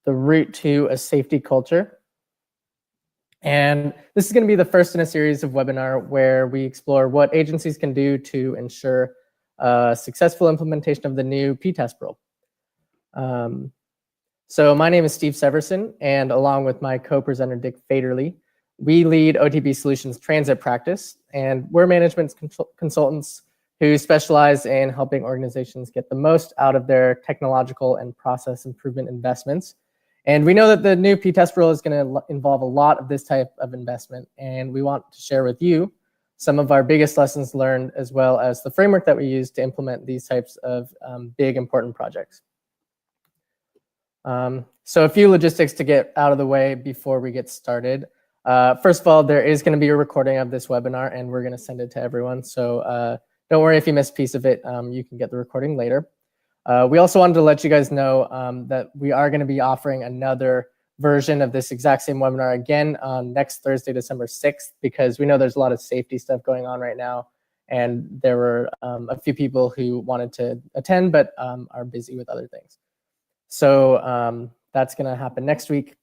the route to a safety culture. And this is going to be the first in a series of webinar where we explore what agencies can do to ensure successful implementation of the new PTASP rule. So my name is Steve Severson, and along with my co-presenter Dick Faderly, we lead OTB Solutions Transit Practice, and we're management consultants who specialize in helping organizations get the most out of their technological and process improvement investments. And we know that the new PTASP rule is going to involve a lot of this type of investment, and we want to share with you some of our biggest lessons learned, as well as the framework that we use to implement these types of big, important projects. So a few logistics to get out of the way before we get started. First of all, there is going to be a recording of this webinar, and we're going to send it to everyone. So don't worry if you miss a piece of it, you can get the recording later. We also wanted to let you guys know that we are going to be offering another version of this exact same webinar again on next Thursday, December 6th, because we know there's a lot of safety stuff going on right now, and there were a few people who wanted to attend but are busy with other things. So that's going to happen next week.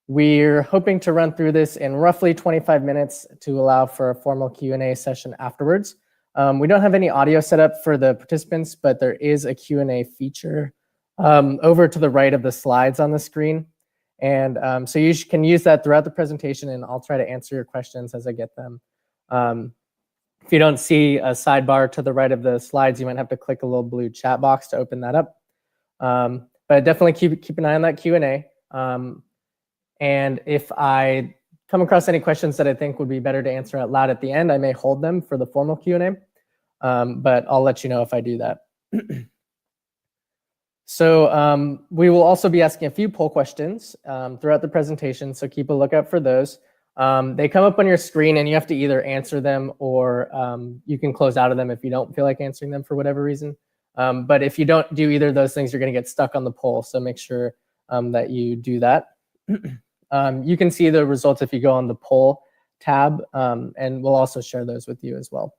We're hoping to run through this in roughly 25 minutes to allow for a formal Q&A session afterwards. We don't have any audio set up for the participants, but there is a Q&A feature over to the right of the slides on the screen. And so you can use that throughout the presentation, and I'll try to answer your questions as I get them. If you don't see a sidebar to the right of the slides, you might have to click a little blue chat box to open that up. But definitely keep an eye on that Q&A. And if I come across any questions that I think would be better to answer out loud at the end, I may hold them for the formal Q&A, but I'll let you know if I do that. So we will also be asking a few poll questions throughout the presentation, so keep a lookout for those. They come up on your screen, and you have to either answer them or you can close out of them if you don't feel like answering them for whatever reason. But if you don't do either of those things, you're going to get stuck on the poll, so make sure that you do that. You can see the results if you go on the poll tab, and we'll also share those with you as well.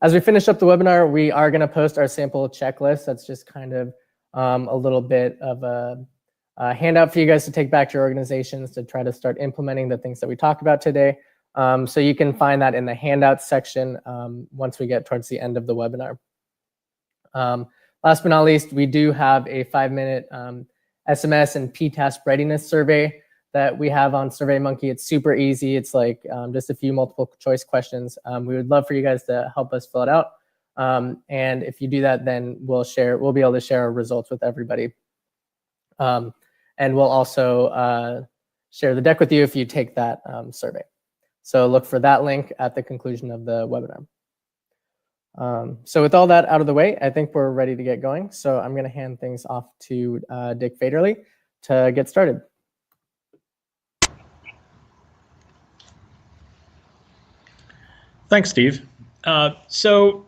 As we finish up the webinar, we are going to post our sample checklist. That's just kind of a little bit of a handout for you guys to take back to your organizations to try to start implementing the things that we talked about today. So you can find that in the handouts section once we get towards the end of the webinar. Last but not least, we do have a 5-minute SMS and PTASP readiness survey that we have on SurveyMonkey. It's super easy. It's like just a few multiple choice questions. We would love for you guys to help us fill it out. And if you do that, then we'll be able to share our results with everybody. And we'll also share the deck with you if you take that survey. So look for that link at the conclusion of the webinar. So with all that out of the way, I think we're ready to get going. So I'm going to hand things off to Dick Faderly to get started. Thanks, Steve. So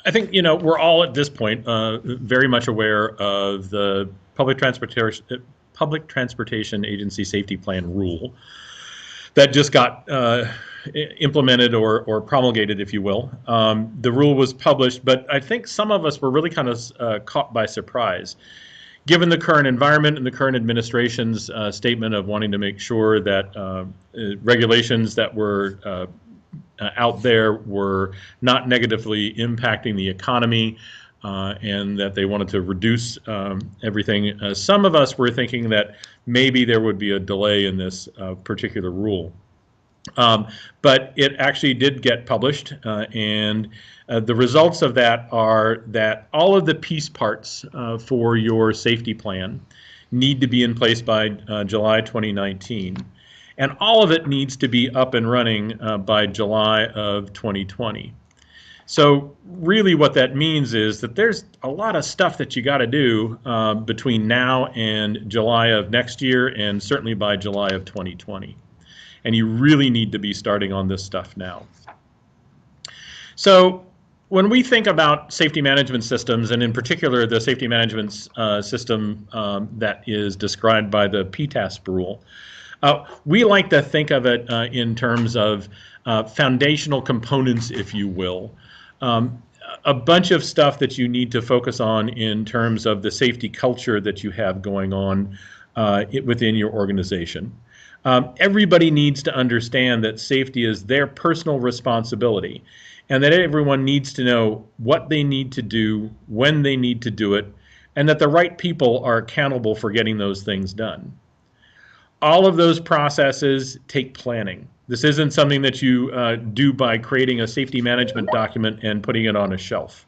I think, we're all at this point very much aware of the Public Transportation Agency Safety Plan rule that just got implemented or promulgated, if you will. The rule was published, but I think some of us were really kind of caught by surprise. Given the current environment and the current administration's statement of wanting to make sure that regulations that were out there were not negatively impacting the economy and that they wanted to reduce everything, some of us were thinking that maybe there would be a delay in this particular rule. But it actually did get published, and the results of that are that all of the piece parts for your safety plan need to be in place by July 2019, and all of it needs to be up and running by July of 2020. So really what that means is that there's a lot of stuff that you got to do between now and July of next year, and certainly by July of 2020. And you really need to be starting on this stuff now. So when we think about safety management systems, and in particular the safety management system that is described by the PTASP rule, we like to think of it in terms of foundational components, if you will. a bunch of stuff that you need to focus on in terms of the safety culture that you have going on within your organization. Everybody needs to understand that safety is their personal responsibility, and that everyone needs to know what they need to do, when they need to do it, and that the right people are accountable for getting those things done. All of those processes take planning. This isn't something that you do by creating a safety management document and putting it on a shelf.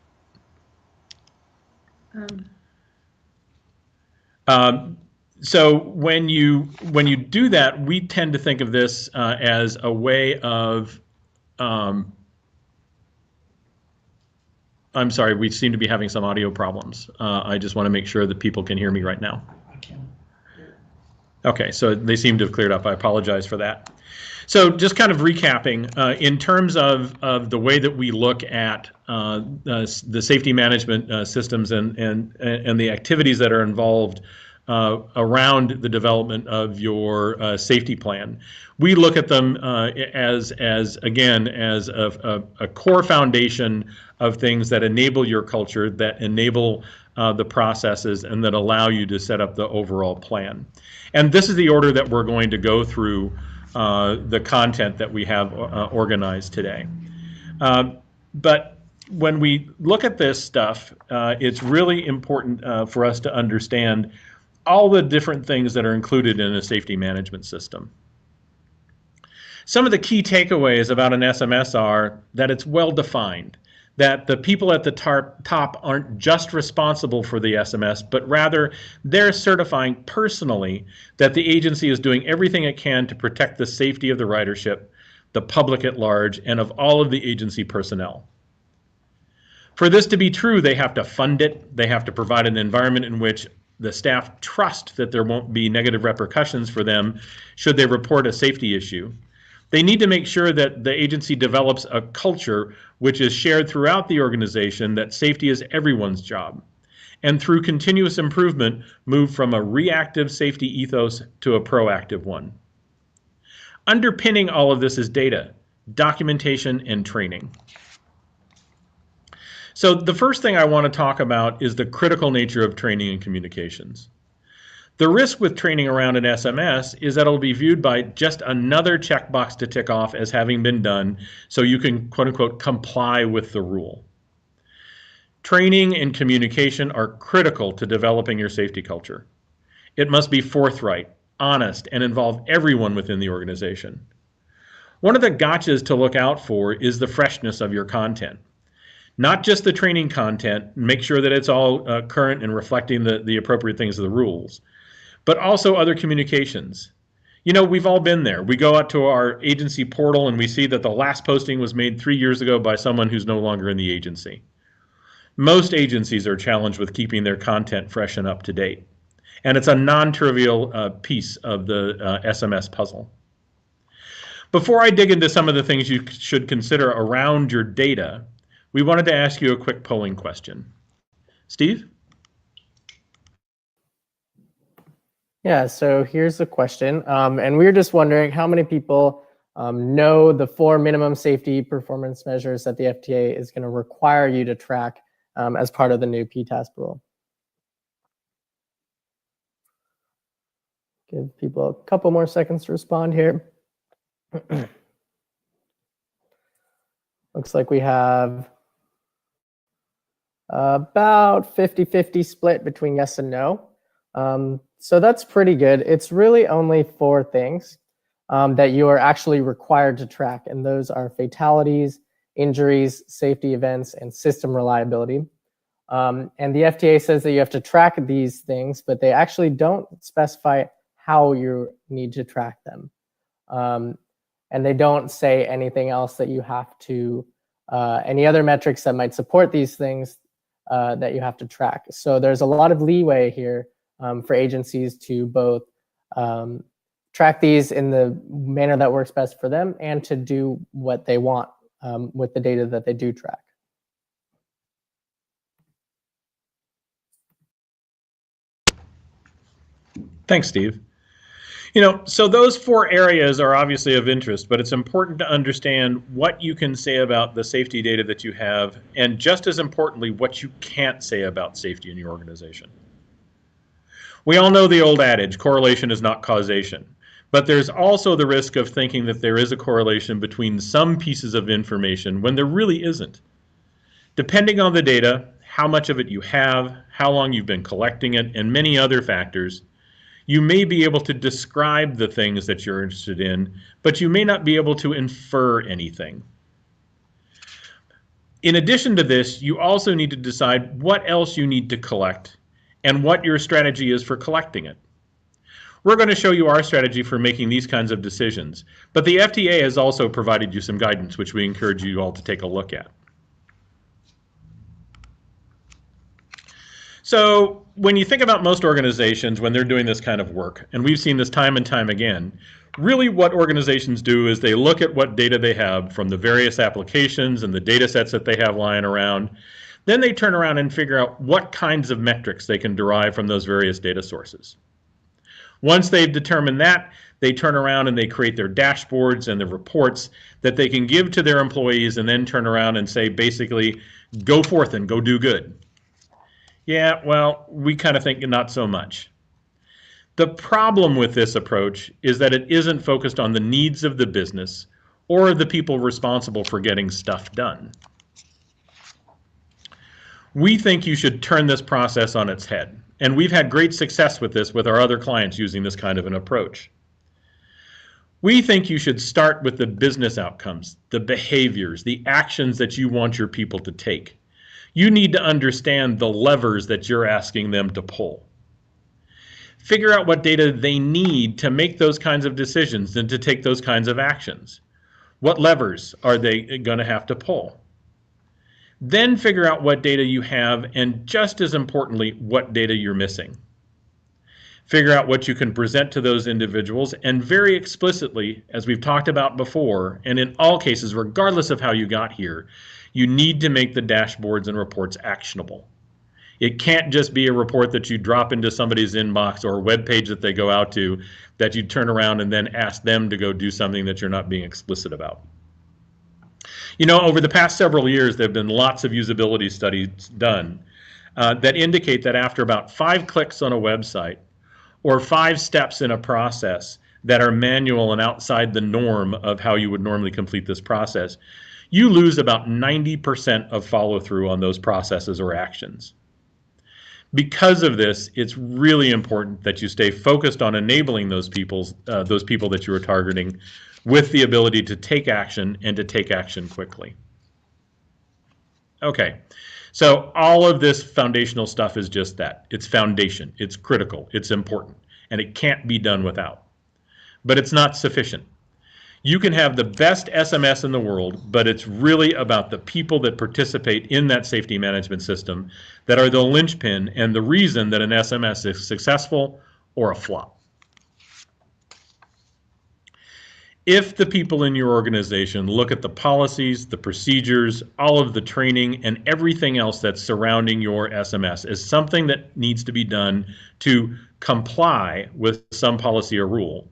So when you do that, we tend to think of this as a way of I'm sorry, we seem to be having some audio problems. I just want to make sure that people can hear me right now. Okay, so they seem to have cleared up. I apologize for that. So just kind of recapping, in terms of the way that we look at the safety management systems and the activities that are involved around the development of your safety plan, we look at them as a core foundation of things that enable your culture, that enable the processes, and that allow you to set up the overall plan. And this is the order that we're going to go through the content that we have organized today. But when we look at this stuff, it's really important for us to understand all the different things that are included in a safety management system. Some of the key takeaways about an SMS are that it's well defined, that the people at the top aren't just responsible for the SMS, but rather they're certifying personally that the agency is doing everything it can to protect the safety of the ridership, the public at large, and of all of the agency personnel. For this to be true, they have to fund it. They have to provide an environment in which the staff trust that there won't be negative repercussions for them should they report a safety issue. They need to make sure that the agency develops a culture which is shared throughout the organization, that safety is everyone's job, and through continuous improvement, move from a reactive safety ethos to a proactive one. Underpinning all of this is data, documentation, and training. So the first thing I want to talk about is the critical nature of training and communications. The risk with training around an SMS is that it'll be viewed by just another checkbox to tick off as having been done, so you can, quote unquote, comply with the rule. Training and communication are critical to developing your safety culture. It must be forthright, honest, and involve everyone within the organization. One of the gotchas to look out for is the freshness of your content. Not just the training content, make sure that it's all current and reflecting the appropriate things of the rules, but also other communications. You know, we've all been there. We go out to our agency portal and we see that the last posting was made 3 years ago by someone who's no longer in the agency. Most agencies are challenged with keeping their content fresh and up to date. And it's a non-trivial piece of the SMS puzzle. Before I dig into some of the things you should consider around your data, we wanted to ask you a quick polling question. Steve? Yeah, so here's the question. And we were just wondering how many people know the 4 minimum safety performance measures that the FTA is going to require you to track as part of the new PTASP rule. Give people a couple more seconds to respond here. Looks like we have about 50-50 split between yes and no. So that's pretty good. It's really only 4 things that you are actually required to track, and those are fatalities, injuries, safety events, and system reliability. And the FTA says that you have to track these things, but they actually don't specify how you need to track them. And they don't say anything else that you have to, any other metrics that might support these things that you have to track. So there's a lot of leeway here for agencies to both track these in the manner that works best for them and to do what they want with the data that they do track. Thanks, Steve. So those 4 areas are obviously of interest, but it's important to understand what you can say about the safety data that you have, and just as importantly, what you can't say about safety in your organization. We all know the old adage, correlation is not causation, but there's also the risk of thinking that there is a correlation between some pieces of information when there really isn't. Depending on the data, how much of it you have, how long you've been collecting it, and many other factors, you may be able to describe the things that you're interested in, but you may not be able to infer anything. In addition to this, you also need to decide what else you need to collect and what your strategy is for collecting it. We're going to show you our strategy for making these kinds of decisions, but the FDA has also provided you some guidance, which we encourage you all to take a look at. So when you think about most organizations, when they're doing this kind of work, and we've seen this time and time again, really what organizations do is they look at what data they have from the various applications and the data sets that they have lying around. Then they turn around and figure out what kinds of metrics they can derive from those various data sources. Once they've determined that, they turn around and they create their dashboards and the reports that they can give to their employees, and then turn around and say, basically, go forth and go do good. Yeah, well, we kind of think not so much. The problem with this approach is that it isn't focused on the needs of the business or the people responsible for getting stuff done. We think you should turn this process on its head, and we've had great success with this with our other clients using this kind of an approach. We think you should start with the business outcomes, the behaviors, the actions that you want your people to take. You need to understand the levers that you're asking them to pull. Figure out what data they need to make those kinds of decisions and to take those kinds of actions. What levers are they going to have to pull? Then figure out what data you have, and just as importantly, what data you're missing. Figure out what you can present to those individuals, and very explicitly, as we've talked about before, and in all cases, regardless of how you got here, you need to make the dashboards and reports actionable. It can't just be a report that you drop into somebody's inbox or a web page that they go out to that you turn around and then ask them to go do something that you're not being explicit about. Over the past several years, there have been lots of usability studies done that indicate that after about 5 clicks on a website or 5 steps in a process that are manual and outside the norm of how you would normally complete this process, you lose about 90% of follow-through on those processes or actions. Because of this, it's really important that you stay focused on enabling those people that you are targeting with the ability to take action and to take action quickly. Okay, so all of this foundational stuff is just that. It's foundation, it's critical, it's important, and it can't be done without. But it's not sufficient. You can have the best SMS in the world, but it's really about the people that participate in that safety management system that are the linchpin and the reason that an SMS is successful or a flop. If the people in your organization look at the policies, the procedures, all of the training, and everything else that's surrounding your SMS as something that needs to be done to comply with some policy or rule,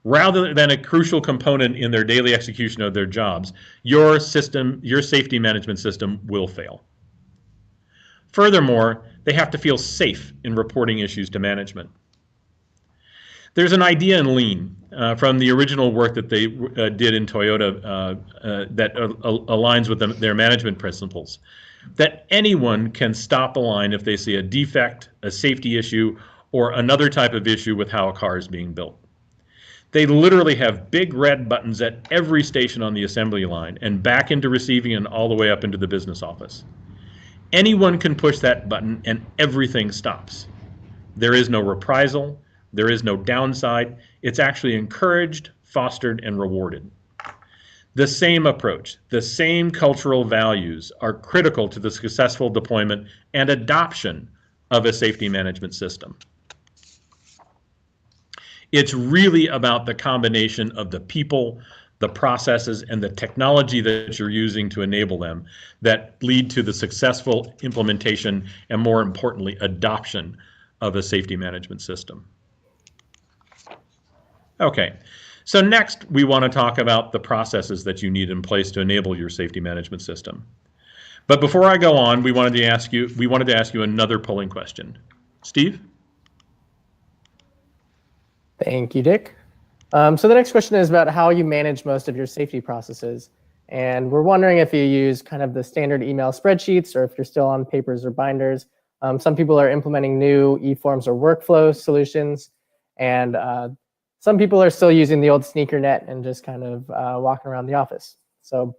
rather than a crucial component in their daily execution of their jobs, your safety management system will fail. Furthermore, they have to feel safe in reporting issues to management. There's an idea in Lean from the original work that they did in Toyota that aligns with their management principles, that anyone can stop a line if they see a defect, a safety issue, or another type of issue with how a car is being built. They literally have big red buttons at every station on the assembly line and back into receiving and all the way up into the business office. Anyone can push that button and everything stops. There is no reprisal. There is no downside. It's actually encouraged, fostered, and rewarded. The same approach, the same cultural values are critical to the successful deployment and adoption of a safety management system. It's really about the combination of the people, the processes, and the technology that you're using to enable them that lead to the successful implementation and, more importantly, adoption of a safety management system. Okay, so next we want to talk about the processes that you need in place to enable your safety management system. But before I go on, we wanted to ask you another polling question. Steve? Thank you, Dick. So the next question is about how you manage most of your safety processes. And we're wondering if you use kind of the standard email spreadsheets or if you're still on papers or binders. Some people are implementing new e-forms or workflow solutions. And some people are still using the old sneaker net and just kind of walking around the office. So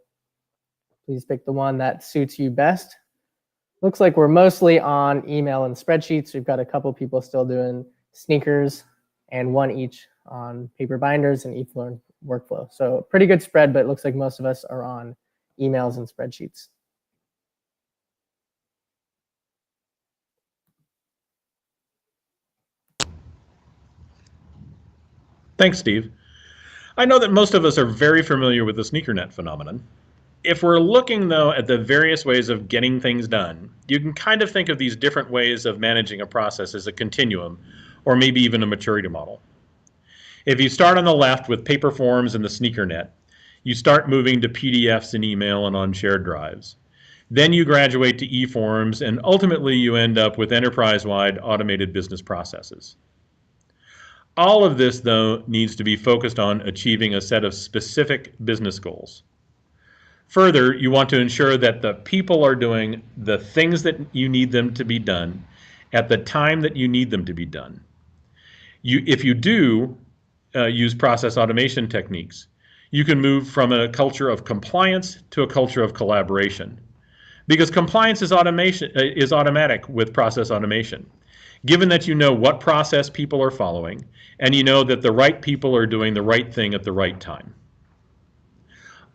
please pick the one that suits you best. Looks like we're mostly on email and spreadsheets. We've got a couple people still doing sneakers and one each on paper binders and e-form workflow. So pretty good spread, but it looks like most of us are on emails and spreadsheets. Thanks, Steve. I know that most of us are very familiar with the sneaker net phenomenon. If we're looking, though, at the various ways of getting things done, you can kind of think of these different ways of managing a process as a continuum, or maybe even a maturity model. If you start on the left with paper forms and the sneaker net, you start moving to PDFs in email and on shared drives. Then you graduate to e-forms, and ultimately you end up with enterprise-wide automated business processes. All of this, though, needs to be focused on achieving a set of specific business goals. Further, you want to ensure that the people are doing the things that you need them to be done at the time that you need them to be done. If you do use process automation techniques, you can move from a culture of compliance to a culture of collaboration. Because compliance is automatic with process automation. Given that you know what process people are following, and you know that the right people are doing the right thing at the right time.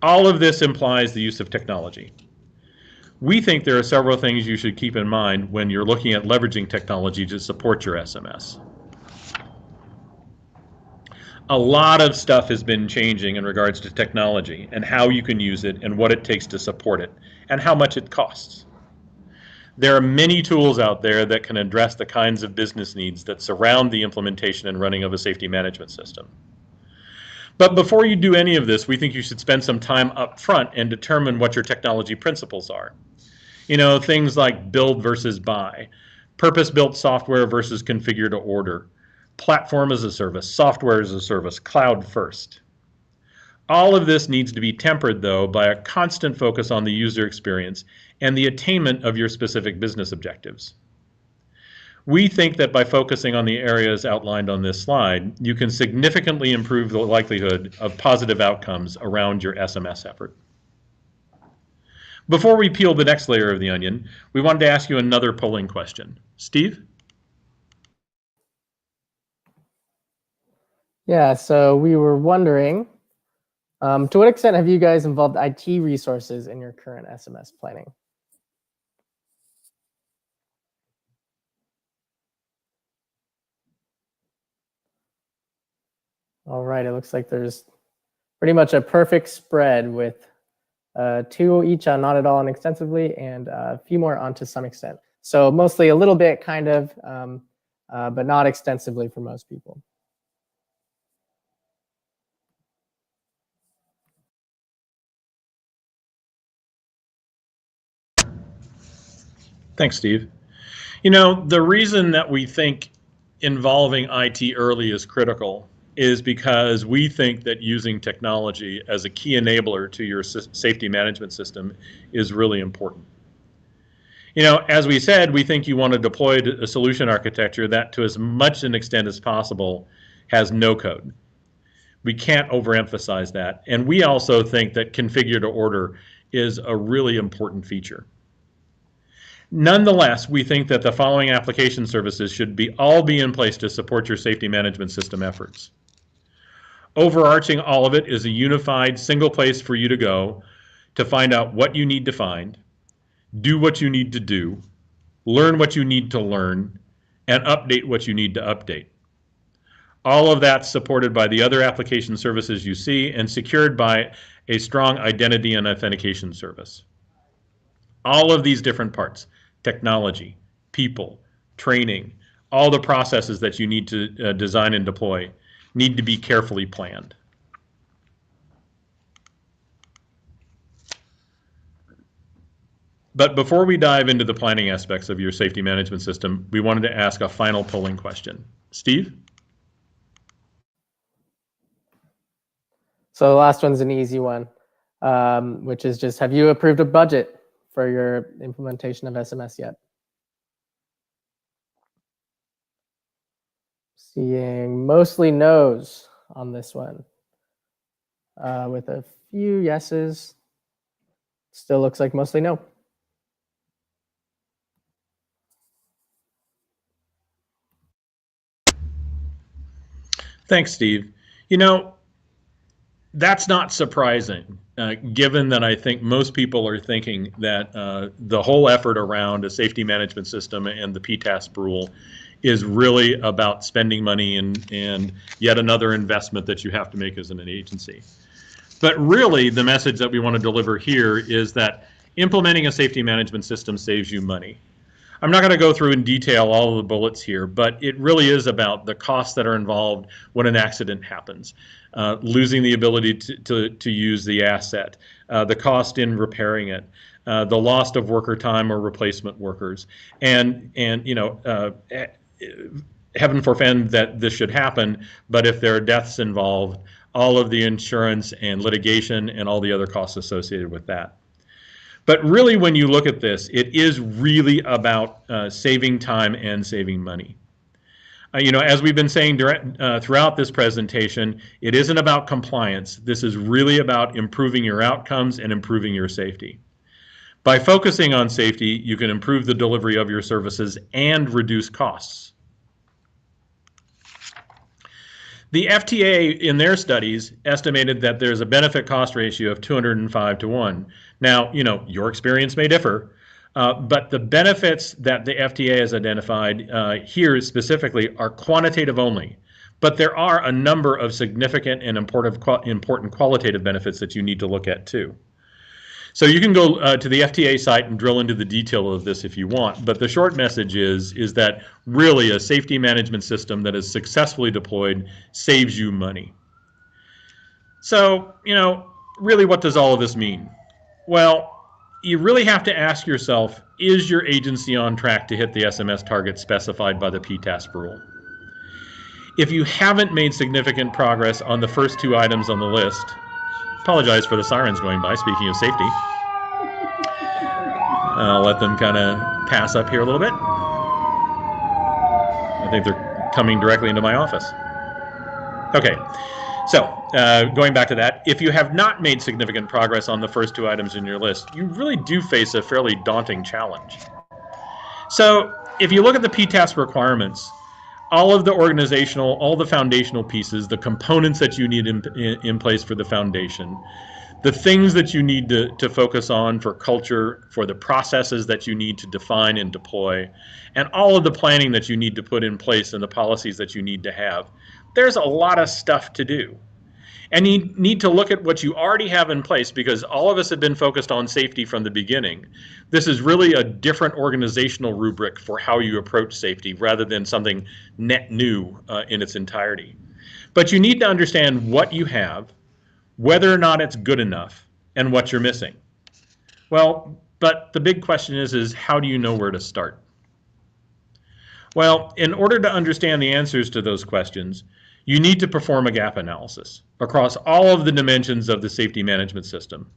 All of this implies the use of technology. We think there are several things you should keep in mind when you're looking at leveraging technology to support your SMS. A lot of stuff has been changing in regards to technology and how you can use it and what it takes to support it and how much it costs. There are many tools out there that can address the kinds of business needs that surround the implementation and running of a safety management system. But before you do any of this, we think you should spend some time up front and determine what your technology principles are. You know, things like build versus buy, purpose-built software versus configure to order, platform as a service, software as a service, cloud first. All of this needs to be tempered, though, by a constant focus on the user experience and the attainment of your specific business objectives. We think that by focusing on the areas outlined on this slide, you can significantly improve the likelihood of positive outcomes around your SMS effort. Before we peel the next layer of the onion, we wanted to ask you another polling question. Steve? Yeah, so we were wondering, to what extent have you guys involved IT resources in your current SMS planning? All right, it looks like there's pretty much a perfect spread with 2 each on not at all and extensively, and a few more on to some extent. So mostly a little bit kind of, but not extensively for most people. Thanks, Steve. You know, the reason that we think involving IT early is critical is because we think that using technology as a key enabler to your safety management system is really important. You know, as we said, we think you want to deploy a solution architecture that, to as much an extent as possible, has no code. We can't overemphasize that. And we also think that configure to order is a really important feature. Nonetheless, we think that the following application services should all be in place to support your safety management system efforts. Overarching all of it is a unified single place for you to go to find out what you need to find, do what you need to do, learn what you need to learn, and update what you need to update. All of that supported by the other application services you see and secured by a strong identity and authentication service. All of these different parts, technology, people, training, all the processes that you need to design and deploy, need to be carefully planned. But before we dive into the planning aspects of your safety management system, we wanted to ask a final polling question. Steve? So the last one's an easy one, which is just, have you approved a budget for your implementation of SMS yet? Seeing mostly no's on this one, with a few yeses. Still looks like mostly no. Thanks, Steve. You know, that's not surprising, given that I think most people are thinking that the whole effort around a safety management system and the PTASP rule is really about spending money and yet another investment that you have to make as an agency. But really, the message that we want to deliver here is that implementing a safety management system saves you money. I'm not going to go through in detail all of the bullets here, but it really is about the costs that are involved when an accident happens, losing the ability to use the asset, the cost in repairing it, the loss of worker time or replacement workers, and you know, heaven forfend that this should happen, but if there are deaths involved, all of the insurance and litigation and all the other costs associated with that. But really, when you look at this, it is really about saving time and saving money. You know, as we've been saying throughout this presentation, it isn't about compliance. This is really about improving your outcomes and improving your safety. By focusing on safety, you can improve the delivery of your services and reduce costs. The FTA, in their studies, estimated that there's a benefit-cost ratio of 205 to 1. Now, you know, your experience may differ, but the benefits that the FTA has identified here specifically are quantitative only. But there are a number of significant and important qualitative benefits that you need to look at too. So you can go to the FTA site and drill into the detail of this if you want, but the short message is that really a safety management system that is successfully deployed saves you money. So, you know, really what does all of this mean? Well, you really have to ask yourself, is your agency on track to hit the SMS target specified by the PTASP rule? If you haven't made significant progress on the first two items on the list, apologize for the sirens going by, speaking of safety. I'll let them kind of pass up here a little bit. I think they're coming directly into my office. Okay, so going back to that, if you have not made significant progress on the first two items in your list, you really do face a fairly daunting challenge. So if you look at the PTASP requirements, all of the organizational, all the foundational pieces, the components that you need in place for the foundation, the things that you need to focus on for culture, for the processes that you need to define and deploy, and all of the planning that you need to put in place and the policies that you need to have, there's a lot of stuff to do. And you need to look at what you already have in place, because all of us have been focused on safety from the beginning. This is really a different organizational rubric for how you approach safety rather than something net new in its entirety. But you need to understand what you have, whether or not it's good enough, and what you're missing. Well, but the big question is how do you know where to start? Well, in order to understand the answers to those questions, you need to perform a gap analysis across all of the dimensions of the safety management system.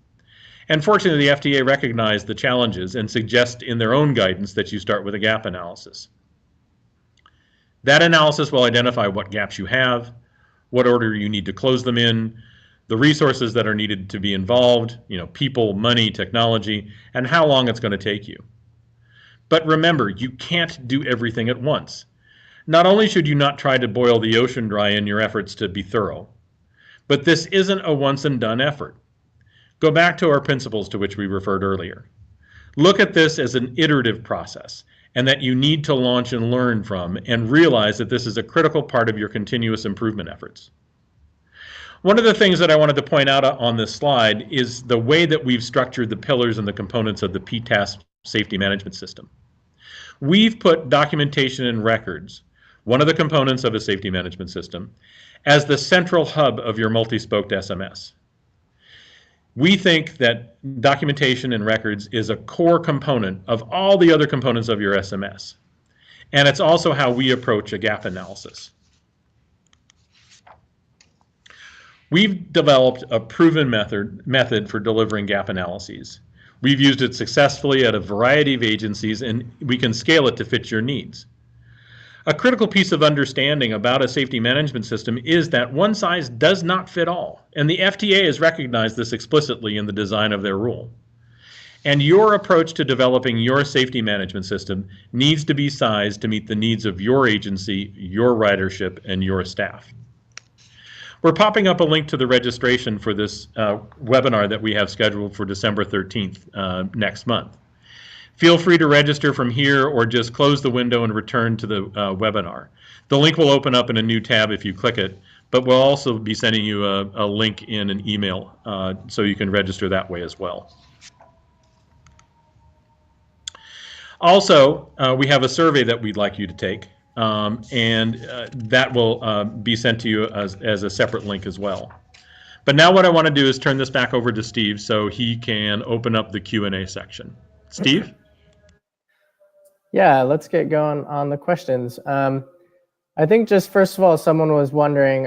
And fortunately, the FDA recognized the challenges and suggest in their own guidance that you start with a gap analysis. That analysis will identify what gaps you have, what order you need to close them in, the resources that are needed to be involved, you know, people, money, technology, and how long it's going to take you. But remember, you can't do everything at once. Not only should you not try to boil the ocean dry in your efforts to be thorough, but this isn't a once and done effort. Go back to our principles to which we referred earlier. Look at this as an iterative process, and that you need to launch and learn from, and realize that this is a critical part of your continuous improvement efforts. One of the things that I wanted to point out on this slide is the way that we've structured the pillars and the components of the PTASP safety management system. We've put documentation and records one of the components of a safety management system, as the central hub of your multi-spoked SMS. We think that documentation and records is a core component of all the other components of your SMS. And it's also how we approach a gap analysis. We've developed a proven method for delivering gap analyses. We've used it successfully at a variety of agencies, and we can scale it to fit your needs. A critical piece of understanding about a safety management system is that one size does not fit all, and the FDA has recognized this explicitly in the design of their rule. And your approach to developing your safety management system needs to be sized to meet the needs of your agency, your ridership, and your staff. We're popping up a link to the registration for this webinar that we have scheduled for December 13th next month. Feel free to register from here or just close the window and return to the webinar. The link will open up in a new tab if you click it, but we'll also be sending you a link in an email so you can register that way as well. Also, we have a survey that we'd like you to take, and that will be sent to you as a separate link as well. But now what I want to do is turn this back over to Steve so he can open up the Q&A section. Steve? Yeah, let's get going on the questions. I think just first of all, someone was wondering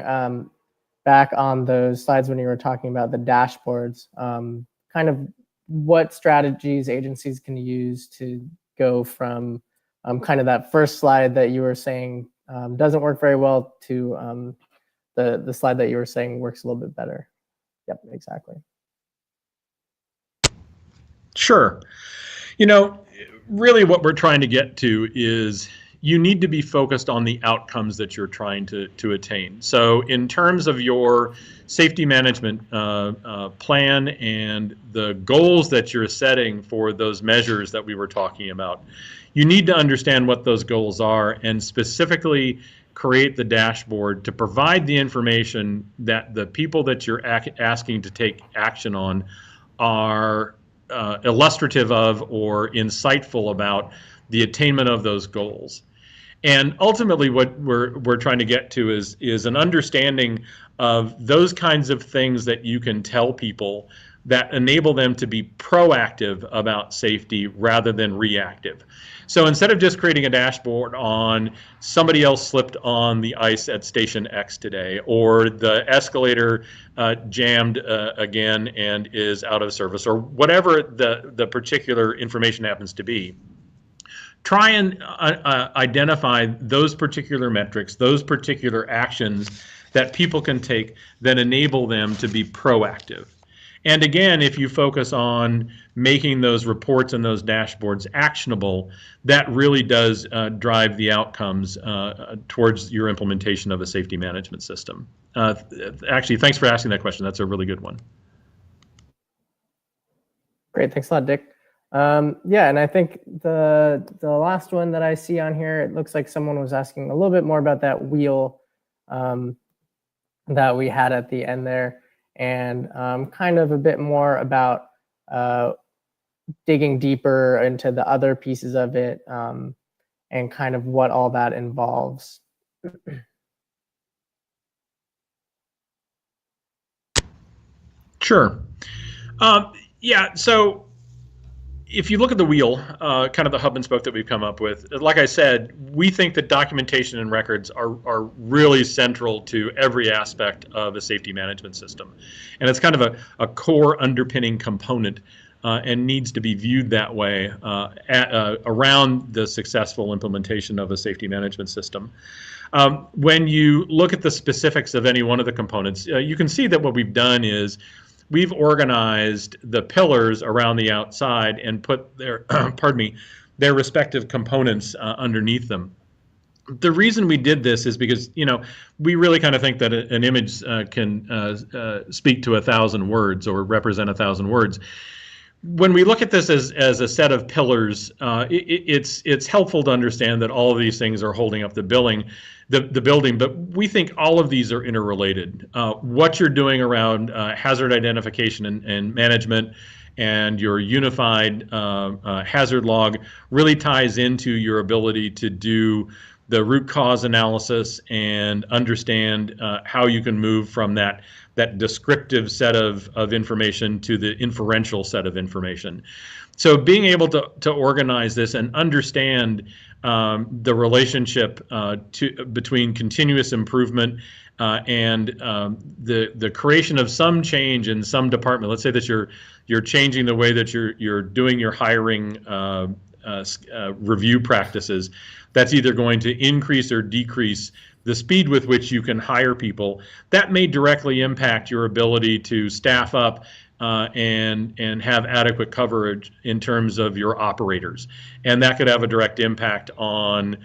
back on those slides when you were talking about the dashboards, kind of what strategies agencies can use to go from kind of that first slide that you were saying doesn't work very well to the slide that you were saying works a little bit better. Yep, exactly. Sure. You know, really what we're trying to get to is you need to be focused on the outcomes that you're trying to attain. So in terms of your safety management plan and the goals that you're setting for those measures that we were talking about, you need to understand what those goals are and specifically create the dashboard to provide the information that the people that you're asking to take action on are illustrative of or insightful about the attainment of those goals. And ultimately what we're trying to get to is an understanding of those kinds of things that you can tell people that enable them to be proactive about safety rather than reactive. So instead of just creating a dashboard on somebody else slipped on the ice at station X today, or the escalator jammed again and is out of service, or whatever the particular information happens to be, try and identify those particular metrics, those particular actions that people can take that enable them to be proactive. And again, if you focus on making those reports and those dashboards actionable, that really does drive the outcomes towards your implementation of a safety management system. Actually, thanks for asking that question. That's a really good one. Great, thanks a lot, Dick. Yeah, and I think the last one that I see on here, it looks like someone was asking a little bit more about that wheel that we had at the end there, and kind of a bit more about digging deeper into the other pieces of it and kind of what all that involves. Sure. Yeah, so if you look at the wheel, kind of the hub and spoke that we've come up with, like I said, we think that documentation and records are really central to every aspect of a safety management system. And it's kind of a core underpinning component and needs to be viewed that way around the successful implementation of a safety management system. When you look at the specifics of any one of the components, you can see that what we've done is we've organized the pillars around the outside and put their, pardon me, their respective components underneath them. The reason we did this is because, you know, we really kind of think that an image can speak to 1,000 words or represent 1,000 words. When we look at this as a set of pillars, it's helpful to understand that all of these things are holding up the building, but we think all of these are interrelated. What you're doing around hazard identification and management and your unified hazard log really ties into your ability to do the root cause analysis and understand how you can move from that descriptive set of information to the inferential set of information. So being able to organize this and understand the relationship between continuous improvement and the creation of some change in some department. Let's say that you're changing the way that you're doing your hiring review practices. That's either going to increase or decrease the speed with which you can hire people. That may directly impact your ability to staff up and have adequate coverage in terms of your operators, and that could have a direct impact on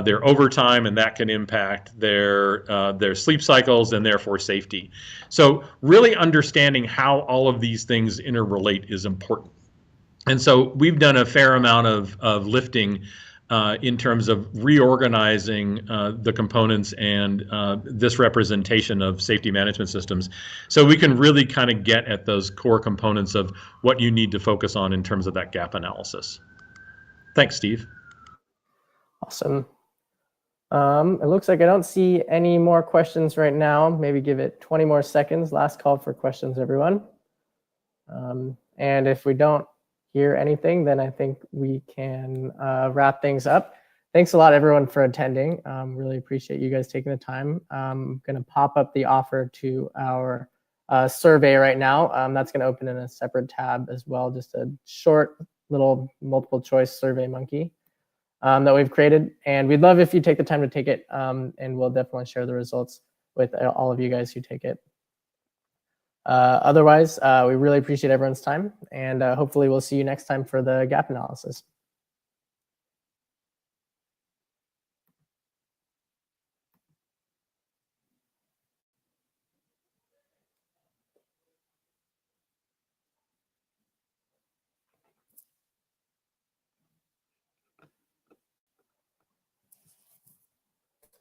their overtime, and that can impact their sleep cycles and therefore safety. So really understanding how all of these things interrelate is important. And so we've done a fair amount of lifting in terms of reorganizing the components and this representation of safety management systems, so we can really kind of get at those core components of what you need to focus on in terms of that gap analysis. Thanks, Steve. Awesome. It looks like I don't see any more questions right now. Maybe give it 20 more seconds. Last call for questions, everyone. And if we don't hear anything, then I think we can wrap things up. Thanks a lot, everyone, for attending. Really appreciate you guys taking the time. I'm going to pop up the offer to our survey right now. That's going to open in a separate tab as well, just a short little multiple choice SurveyMonkey that we've created. And we'd love if you take the time to take it, and we'll definitely share the results with all of you guys who take it. Otherwise, we really appreciate everyone's time, and hopefully we'll see you next time for the gap analysis.